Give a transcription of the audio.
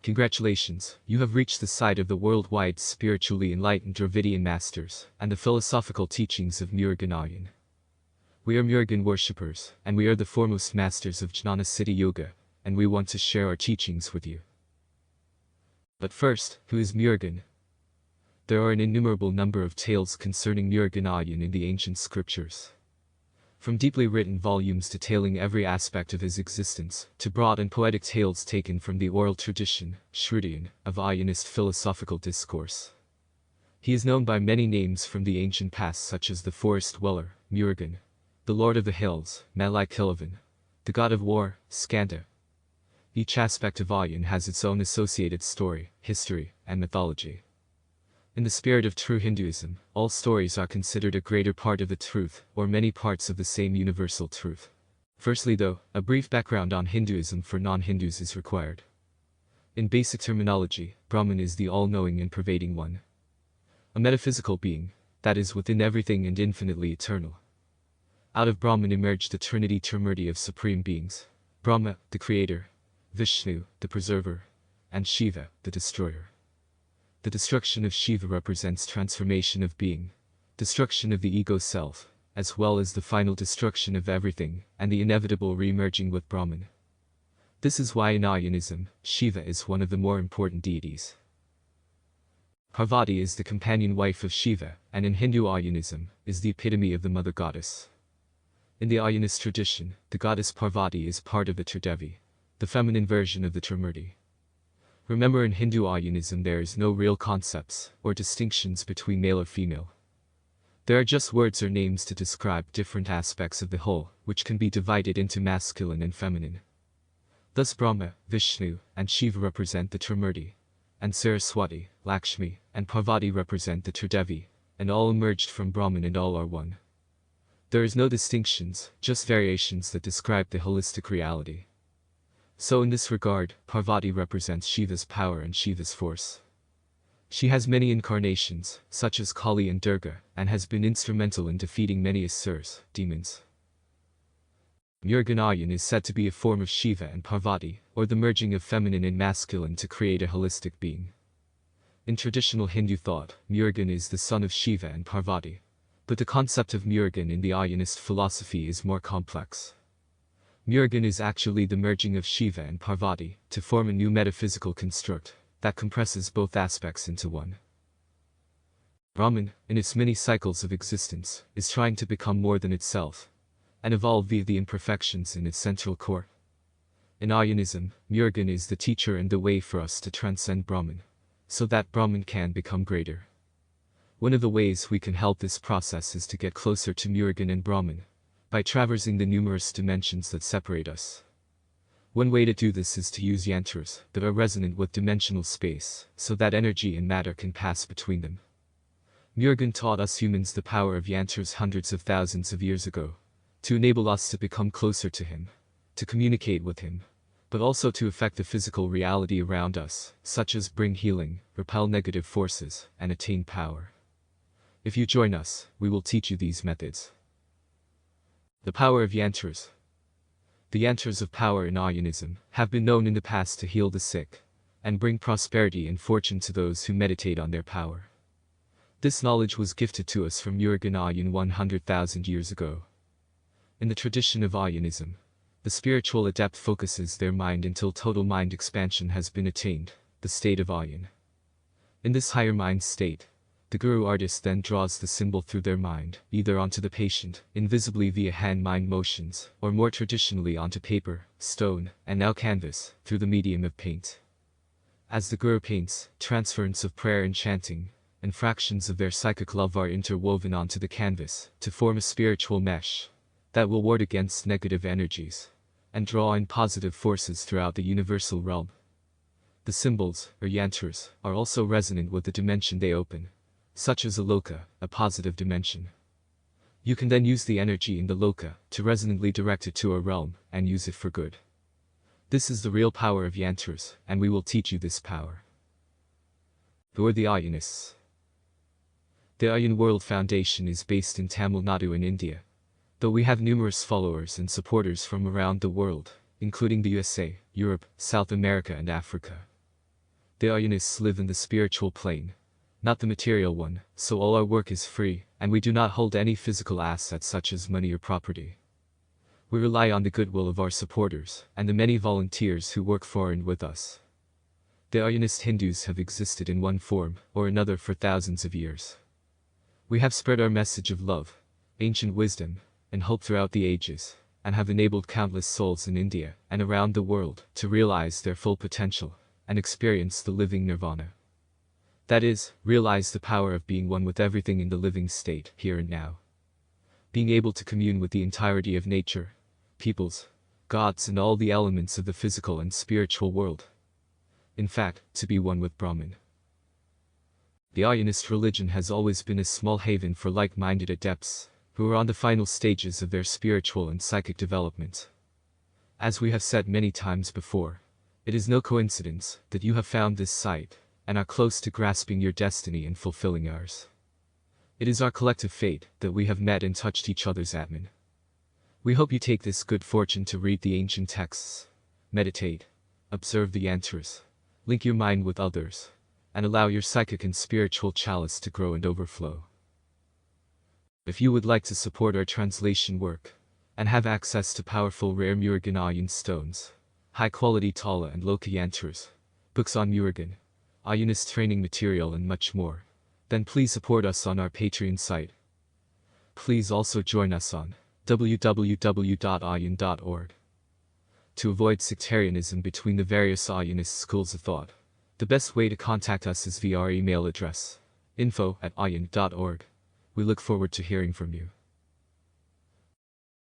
Congratulations, you have reached the side of the worldwide spiritually enlightened Dravidian masters and the philosophical teachings of Murgan Aaiyyan. We are Murgan worshippers, and we are the foremost masters of Jnana Siddhi Yoga, and we want to share our teachings with you. But first, who is Murgan? There are an innumerable number of tales concerning Murgan Aaiyyan in the ancient scriptures. From deeply written volumes detailing every aspect of his existence, to broad and poetic tales taken from the oral tradition, Shrudiyan, of Aayyanist philosophical discourse. He is known by many names from the ancient past such as the forest dweller, Murgan, the lord of the hills, Malai Kilavan, the god of war, Skanda. Each aspect of Aayyan has its own associated story, history, and mythology. In the spirit of true Hinduism, all stories are considered a greater part of the truth, or many parts of the same universal truth. Firstly though, a brief background on Hinduism for non-Hindus is required. In basic terminology, Brahman is the all-knowing and pervading one. A metaphysical being, that is within everything and infinitely eternal. Out of Brahman emerged the Trinity Trimurti of supreme beings: Brahma, the creator; Vishnu, the preserver; and Shiva, the destroyer. The destruction of Shiva represents transformation of being, destruction of the ego self, as well as the final destruction of everything, and the inevitable re-emerging with Brahman. This is why in Aaiyyanism, Shiva is one of the more important deities. Parvati is the companion wife of Shiva, and in Hindu Aayyanism, is the epitome of the mother goddess. In the Aayyanist tradition, the goddess Parvati is part of the Tridevi, the feminine version of the Trimurti. Remember, in Hindu Aayyanism there is no real concepts or distinctions between male or female. There are just words or names to describe different aspects of the whole, which can be divided into masculine and feminine. Thus Brahma, Vishnu, and Shiva represent the Trimurti, and Saraswati, Lakshmi, and Parvati represent the Tridevi, and all emerged from Brahman and all are one. There is no distinctions, just variations that describe the holistic reality. So in this regard, Parvati represents Shiva's power and Shiva's force. She has many incarnations, such as Kali and Durga, and has been instrumental in defeating many asuras, demons. Murgan Aaiyyan is said to be a form of Shiva and Parvati, or the merging of feminine and masculine to create a holistic being. In traditional Hindu thought, Murgan is the son of Shiva and Parvati. But the concept of Murgan in the Aayyanist philosophy is more complex. Murgan is actually the merging of Shiva and Parvati to form a new metaphysical construct that compresses both aspects into one. Brahman, in its many cycles of existence, is trying to become more than itself and evolve via the imperfections in its central core. In Aayyanism, Murgan is the teacher and the way for us to transcend Brahman, so that Brahman can become greater. One of the ways we can help this process is to get closer to Murgan and Brahman, by traversing the numerous dimensions that separate us. One way to do this is to use Yantras that are resonant with dimensional space, so that energy and matter can pass between them. Murgan taught us humans the power of Yantras hundreds of thousands of years ago, to enable us to become closer to him, to communicate with him, but also to affect the physical reality around us, such as bring healing, repel negative forces, and attain power. If you join us, we will teach you these methods. The power of Yantras. The Yantras of power in Aayyanism have been known in the past to heal the sick and bring prosperity and fortune to those who meditate on their power. This knowledge was gifted to us from Murgan Aaiyyan 100,000 years ago. In the tradition of Aayyanism, the spiritual adept focuses their mind until total mind expansion has been attained, the state of Aayyan. In this higher mind state, the guru artist then draws the symbol through their mind, either onto the patient, invisibly via hand-mind motions, or more traditionally onto paper, stone, and now canvas, through the medium of paint. As the guru paints, transference of prayer and chanting, and fractions of their psychic love are interwoven onto the canvas, to form a spiritual mesh that will ward against negative energies, and draw in positive forces throughout the universal realm. The symbols, or yantras, are also resonant with the dimension they open, such as a loka, a positive dimension. You can then use the energy in the loka to resonantly direct it to a realm and use it for good. This is the real power of Yantras, and we will teach you this power. Who are the Aaiyanists? The Aayyan World Foundation is based in Tamil Nadu in India, though we have numerous followers and supporters from around the world, including the USA, Europe, South America and Africa. The Aaiyanists live in the spiritual plane, not the material one, so all our work is free, and we do not hold any physical assets such as money or property. We rely on the goodwill of our supporters, and the many volunteers who work for and with us. The Aaryanist Hindus have existed in one form or another for thousands of years. We have spread our message of love, ancient wisdom, and hope throughout the ages, and have enabled countless souls in India and around the world to realize their full potential and experience the living nirvana. That is, realize the power of being one with everything in the living state, here and now. Being able to commune with the entirety of nature, peoples, gods and all the elements of the physical and spiritual world. In fact, to be one with Brahman. The Aaryanist religion has always been a small haven for like-minded adepts, who are on the final stages of their spiritual and psychic development. As we have said many times before, it is no coincidence that you have found this site, and are close to grasping your destiny and fulfilling ours. It is our collective fate that we have met and touched each other's Atman. We hope you take this good fortune to read the ancient texts, meditate, observe the Yantras, link your mind with others, and allow your psychic and spiritual chalice to grow and overflow. If you would like to support our translation work, and have access to powerful rare Murgan Aaiyyan stones, high-quality Tala and Loka Yantras, books on Murgan, Aaryanist training material and much more, then please support us on our Patreon site. Please also join us on www.aayyan.org. To avoid sectarianism between the various Aaryanist schools of thought, the best way to contact us is via our email address, info@aayyan.org. We look forward to hearing from you.